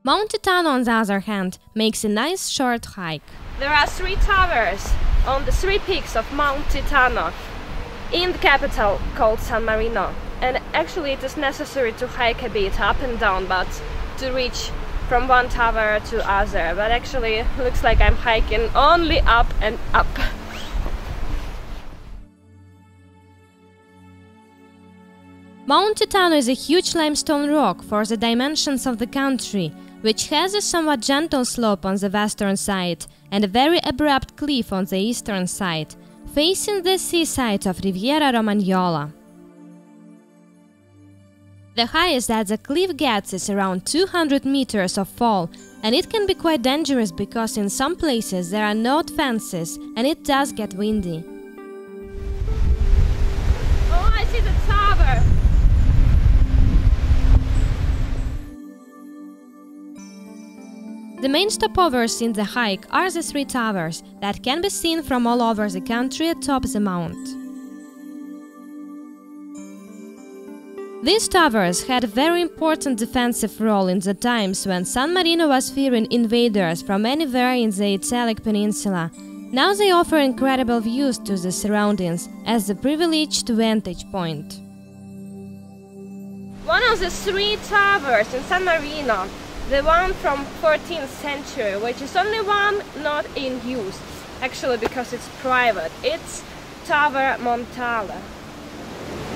Mount Titano, on the other hand, makes a nice short hike. There are 3 towers on the 3 peaks of Mount Titano in the capital called San Marino. And actually it is necessary to hike a bit up and down, but to reach from one tower to other. But actually it looks like I'm hiking only up and up. Mount Titano is a huge limestone rock for the dimensions of the country, which has a somewhat gentle slope on the western side and a very abrupt cliff on the eastern side, facing the seaside of Riviera Romagnola. The highest that the cliff gets is around 200 meters of fall, and it can be quite dangerous because in some places there are no fences and it does get windy. Oh, I see the tower! The main stopovers in the hike are the 3 towers that can be seen from all over the country atop the mount. These towers had a very important defensive role in the times when San Marino was fearing invaders from anywhere in the Italic peninsula. Now they offer incredible views to the surroundings as a privileged vantage point. One of the 3 towers in San Marino, the one from 14th century, which is only one not in use, actually because it's private, it's Tower Montale.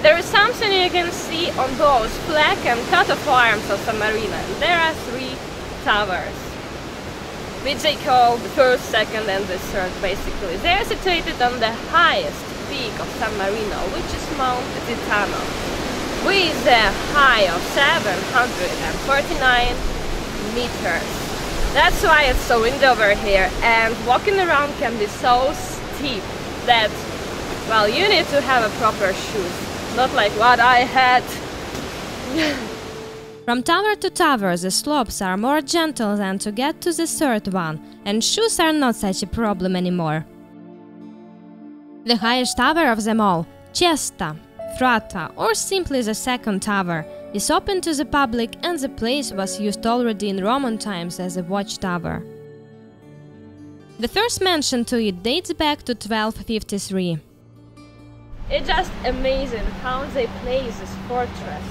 There is something you can see on both flag and coat of arms of San Marino. There are 3 towers, which they call the first, second and the third basically. They are situated on the highest peak of San Marino, which is Mount Titano, with a height of 749 meters. That's why it's so windy over here, and walking around can be so steep that, well, you need to have a proper shoes, not like what I had. From tower to tower the slopes are more gentle than to get to the third one, and shoes are not such a problem anymore. The highest tower of them all, Cesta, Frata, or simply the second tower, is open to the public, and the place was used already in Roman times as a watchtower. The first mention to it dates back to 1253. It's just amazing how they place this fortress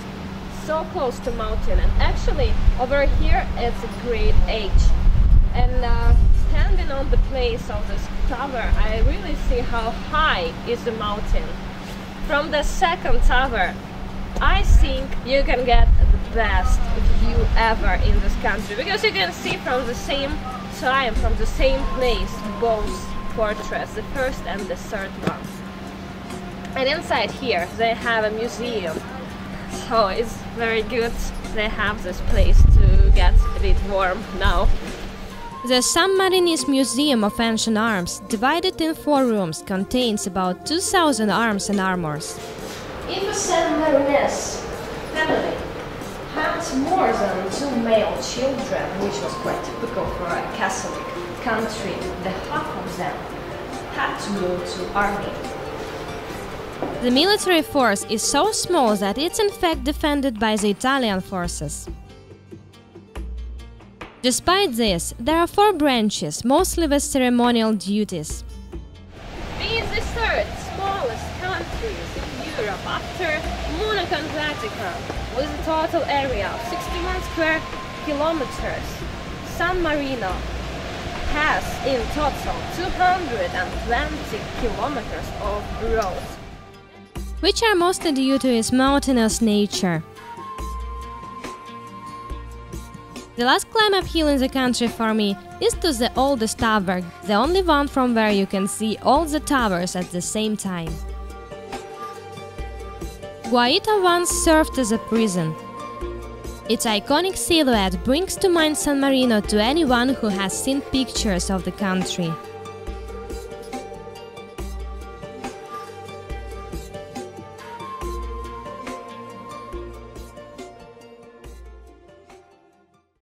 so close to mountain, and actually over here it's a great age. And standing on the place of this tower, I really see how high is the mountain. From the second tower, I think you can get the best view ever in this country, because you can see from the same time, from the same place, both fortresses, the first and the third one. And inside here they have a museum, so it's very good they have this place to get a bit warm now. The San Marinese Museum of Ancient Arms, divided in 4 rooms, contains about 2,000 arms and armors. If a San Marinese family had more than 2 male children, which was quite typical for a Catholic country, the half of them had to go to army. The military force is so small that it's in fact defended by the Italian forces. Despite this, there are 4 branches, mostly with ceremonial duties. Being the third smallest country in Europe after Monaco and Vatican, with a total area of 61 square kilometers, San Marino has in total 220 kilometers of roads, which are mostly due to its mountainous nature. The last climb uphill in the country for me is to the oldest tower, the only one from where you can see all the towers at the same time. Guaita once served as a prison. Its iconic silhouette brings to mind San Marino to anyone who has seen pictures of the country.